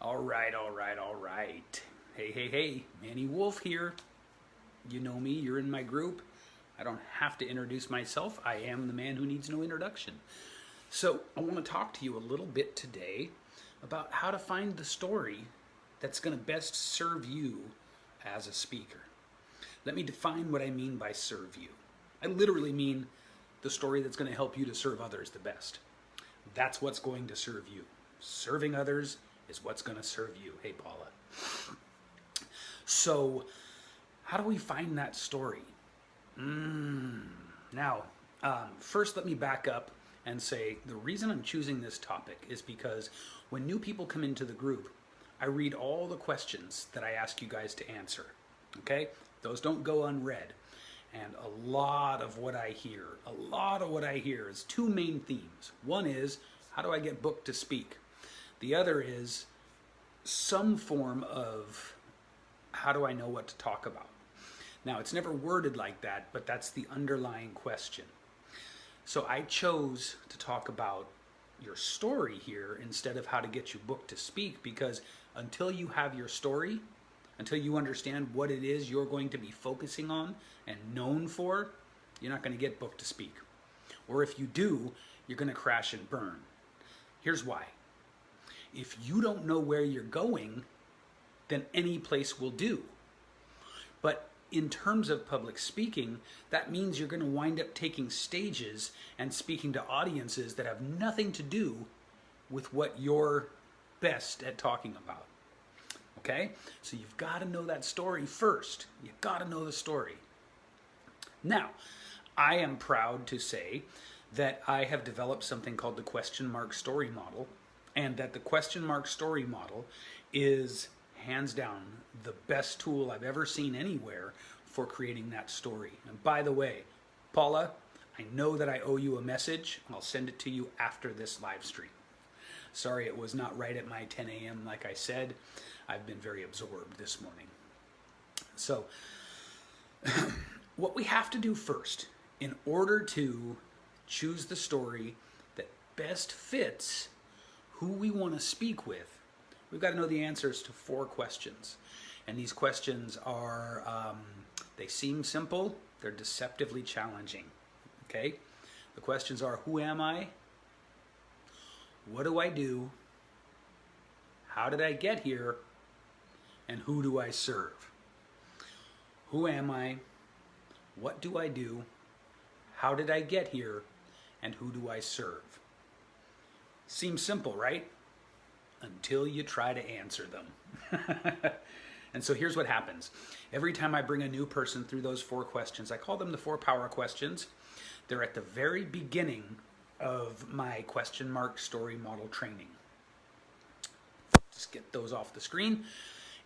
All right, all right, all right. Hey, hey, hey, Manny Wolf here. You know me, you're in my group. I don't have to introduce myself. I am the man who needs no introduction. So, I want to talk to you a little bit today about how to find the story that's going to best serve you as a speaker. Let me define what I mean by serve you. I literally mean the story that's going to help you to serve others the best. That's what's going to serve you. Serving others is what's going to serve you. Hey, Paula. So, how do we find that story? Now, first let me back up and say the reason I'm choosing this topic is because when new people come into the group, I read all the questions that I ask you guys to answer. Okay? Those don't go unread. And a lot of what I hear is two main themes. One is, how do I get booked to speak? The other is some form of, how do I know what to talk about? Now, it's never worded like that, but that's the underlying question. So I chose to talk about your story here instead of how to get you booked to speak, because until you have your story, until you understand what it is you're going to be focusing on and known for, you're not going to get booked to speak. Or if you do, you're going to crash and burn. Here's why. If you don't know where you're going, then any place will do. But in terms of public speaking, that means you're going to wind up taking stages and speaking to audiences that have nothing to do with what you're best at talking about. Okay? So you've got to know that story first. You've got to know the story. Now, I am proud to say that I have developed something called the question mark story model, and that the question mark story model is hands down the best tool I've ever seen anywhere for creating that story. And by the way, Paula, I know that I owe you a message. I'll send it to you after this live stream. Sorry it was not right at my 10 a.m. like I said. I've been very absorbed this morning. So, what we have to do first, in order to choose the story that best fits who we want to speak with, we've got to know the answers to 4 questions. And these questions are, they seem simple, they're deceptively challenging. Okay? The questions are, who am I? What do I do? How did I get here? And who do I serve? Who am I? What do I do? How did I get here? And who do I serve? Seems simple, right? Until you try to answer them. And so here's what happens. Every time I bring a new person through those 4 questions, I call them the 4 power questions. They're at the very beginning of my question mark story model training. Just get those off the screen.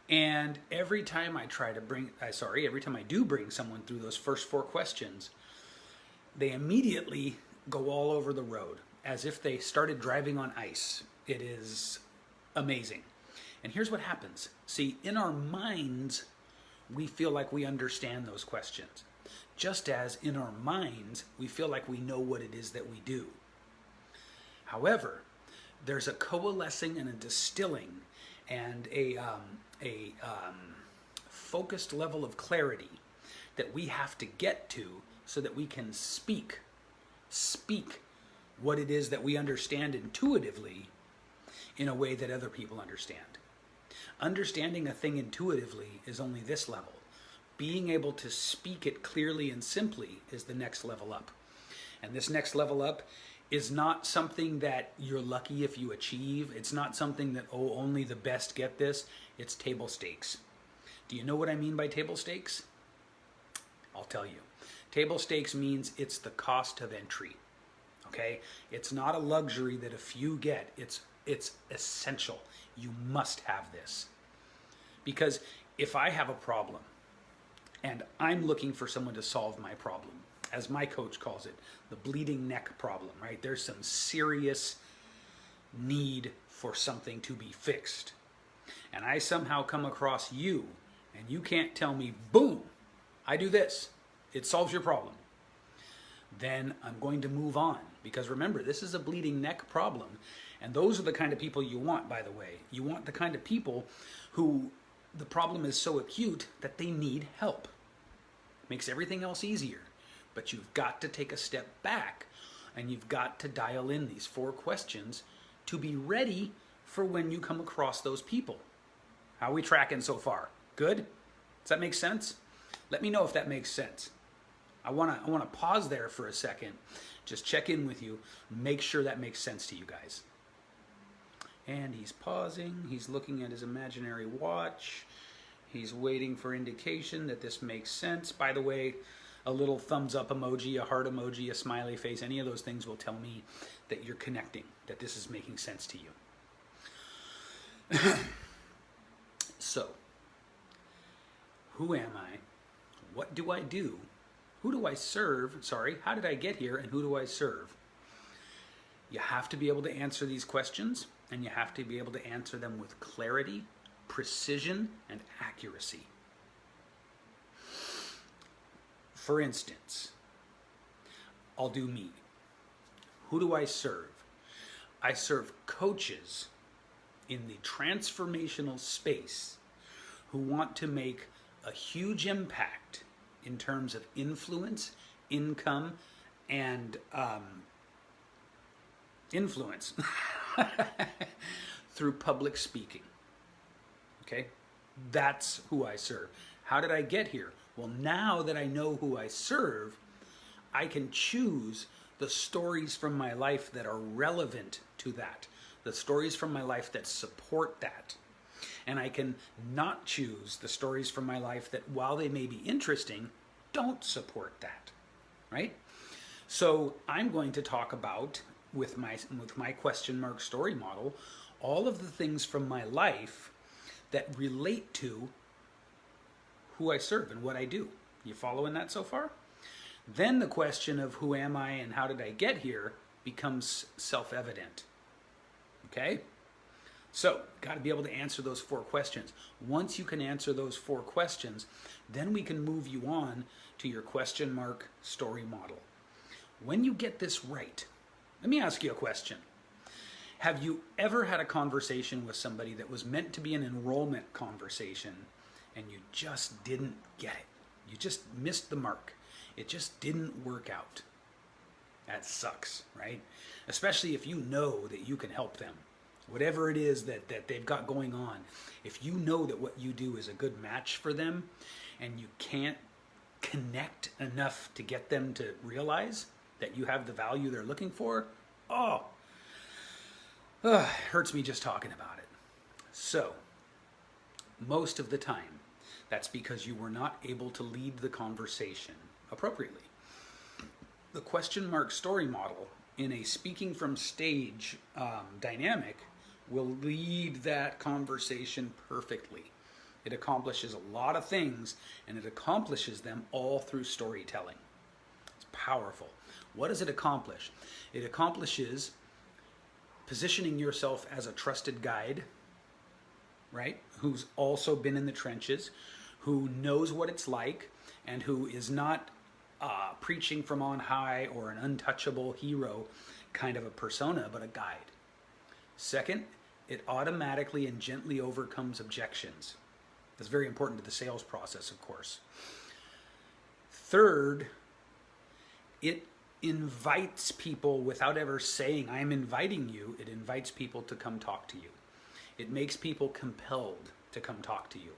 And every time I do bring someone through those first 4 questions, they immediately go all over the road as if they started driving on ice. It is amazing. And here's what happens. See, in our minds, we feel like we understand those questions. Just as in our minds, we feel like we know what it is that we do. However, there's a coalescing and a distilling and a focused level of clarity that we have to get to so that we can speak what it is that we understand intuitively in a way that other people understand. Understanding a thing intuitively is only this level. Being able to speak it clearly and simply is the next level up. And this next level up is not something that you're lucky if you achieve. It's not something that, only the best get this. It's table stakes. Do you know what I mean by table stakes? I'll tell you. Table stakes means it's the cost of entry. Okay? It's not a luxury that a few get. It's essential. You must have this. Because if I have a problem and I'm looking for someone to solve my problem, as my coach calls it, the bleeding neck problem, right? There's some serious need for something to be fixed. And I somehow come across you and you can't tell me, boom, I do this. It solves your problem. then I'm going to move on. Because remember, this is a bleeding neck problem. And those are the kind of people you want, by the way. You want the kind of people who the problem is so acute that they need help. Makes everything else easier. But you've got to take a step back and you've got to dial in these 4 questions to be ready for when you come across those people. How are we tracking so far? Good? Does that make sense? Let me know if that makes sense. I want to pause there for a second, just check in with you, make sure that makes sense to you guys. And he's pausing, he's looking at his imaginary watch, he's waiting for indication that this makes sense. By the way, a little thumbs up emoji, a heart emoji, a smiley face, any of those things will tell me that you're connecting, that this is making sense to you. So, who am I? What do I do? Who do I serve? Sorry, how did I get here and who do I serve? You have to be able to answer these questions, and you have to be able to answer them with clarity, precision, and accuracy. For instance, I'll do me. Who do I serve? I serve coaches in the transformational space who want to make a huge impact in terms of influence, income, and influence through public speaking. Okay? That's who I serve. How did I get here? Well, now that I know who I serve, I can choose the stories from my life that are relevant to that, the stories from my life that support that. And I can not choose the stories from my life that, while they may be interesting, don't support that, right? So I'm going to talk about, with my question mark story model, all of the things from my life that relate to who I serve and what I do. You following that so far? Then the question of who am I and how did I get here becomes self-evident. Okay? So, got to be able to answer those 4 questions. Once you can answer those 4 questions, then we can move you on to your question mark story model. When you get this right, let me ask you a question. Have you ever had a conversation with somebody that was meant to be an enrollment conversation and you just didn't get it? You just missed the mark. It just didn't work out. That sucks, right? Especially if you know that you can help them. Whatever it is that they've got going on, if you know that what you do is a good match for them and you can't connect enough to get them to realize that you have the value they're looking for, it hurts me just talking about it. So, most of the time, that's because you were not able to lead the conversation appropriately. The question mark story model in a speaking from stage dynamic will lead that conversation perfectly. It accomplishes a lot of things, and it accomplishes them all through storytelling. It's powerful. What does it accomplish? It accomplishes positioning yourself as a trusted guide, right? Who's also been in the trenches, who knows what it's like, and who is not preaching from on high or an untouchable hero kind of a persona, but a guide. Second, it automatically and gently overcomes objections. That's very important to the sales process, of course. Third, it invites people without ever saying, I'm inviting you. It invites people to come talk to you. It makes people compelled to come talk to you.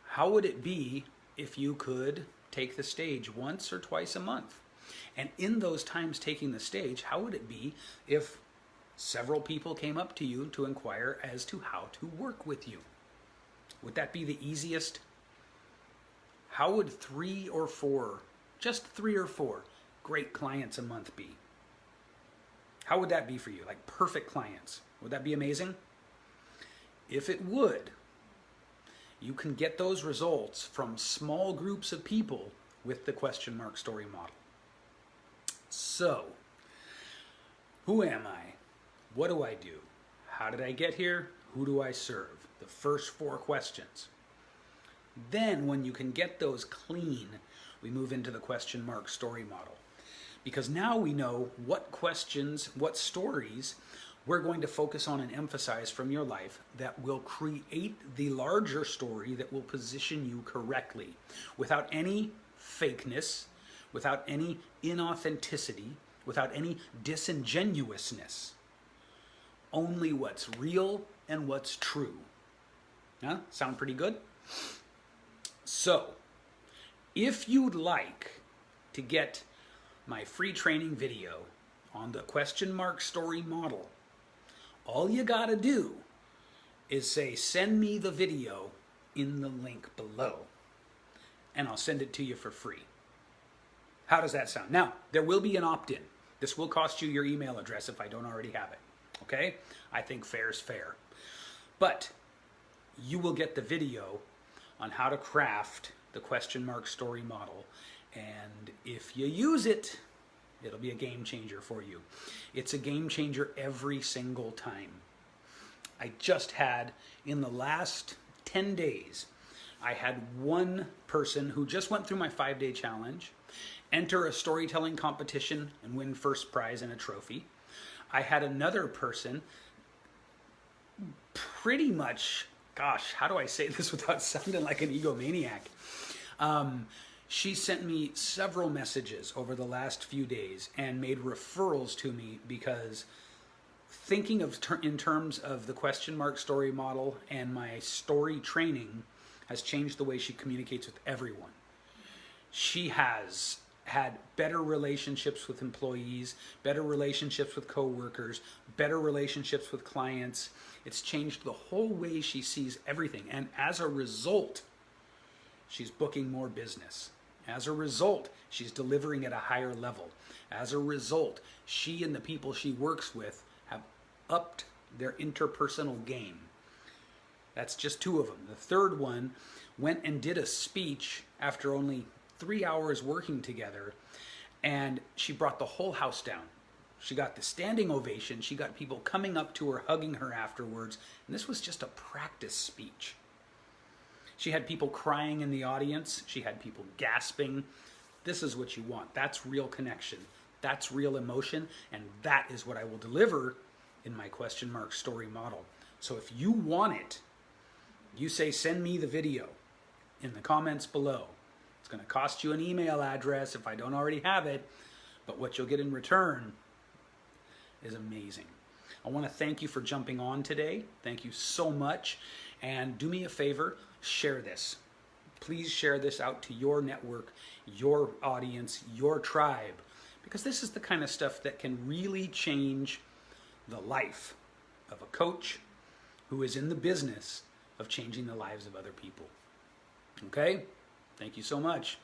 How would it be if you could take the stage once or twice a month? And in those times taking the stage, how would it be if several people came up to you to inquire as to how to work with you? Would that be the easiest? How would 3 or 4, just 3 or 4 great clients a month be? How would that be for you? Like perfect clients. Would that be amazing? If it would, you can get those results from small groups of people with the question mark story model. So, who am I? What do I do? How did I get here? Who do I serve? The first 4 questions. Then, when you can get those clean, we move into the question mark story model. because now we know what questions, what stories we're going to focus on and emphasize from your life that will create the larger story that will position you correctly without any fakeness, without any inauthenticity, without any disingenuousness. Only what's real and what's true. Huh? Sound pretty good? So, if you'd like to get my free training video on the question mark story model, all you gotta do is say, send me the video in the link below, and I'll send it to you for free. How does that sound? Now, there will be an opt-in. This will cost you your email address if I don't already have it. Okay? I think fair is fair. But you will get the video on how to craft the question mark story model. And if you use it, it'll be a game changer for you. It's a game changer every single time. I just had, in the last 10 days, I had one person who just went through my 5-day challenge enter a storytelling competition and win first prize and a trophy. I had another person pretty much, gosh, how do I say this without sounding like an egomaniac? She sent me several messages over the last few days and made referrals to me because thinking of in terms of the question mark story model and my story training has changed the way she communicates with everyone. She has had better relationships with employees, better relationships with coworkers, better relationships with clients. It's changed the whole way she sees everything. And as a result, she's booking more business. As a result, she's delivering at a higher level. As a result, she and the people she works with have upped their interpersonal game. That's just 2 of them. The third one went and did a speech after only 3 hours working together, and she brought the whole house down. She got the standing ovation. She got people coming up to her, hugging her afterwards, and this was just a practice speech. She had people crying in the audience. She had people gasping. This is what you want. That's real connection. That's real emotion, and that is what I will deliver in my question mark story model. So if you want it, you say, send me the video in the comments below. It's going to cost you an email address if I don't already have it, but what you'll get in return is amazing. I want to thank you for jumping on today. Thank you so much. And do me a favor, share this. Please share this out to your network, your audience, your tribe, because this is the kind of stuff that can really change the life of a coach who is in the business of changing the lives of other people. Okay? Thank you so much.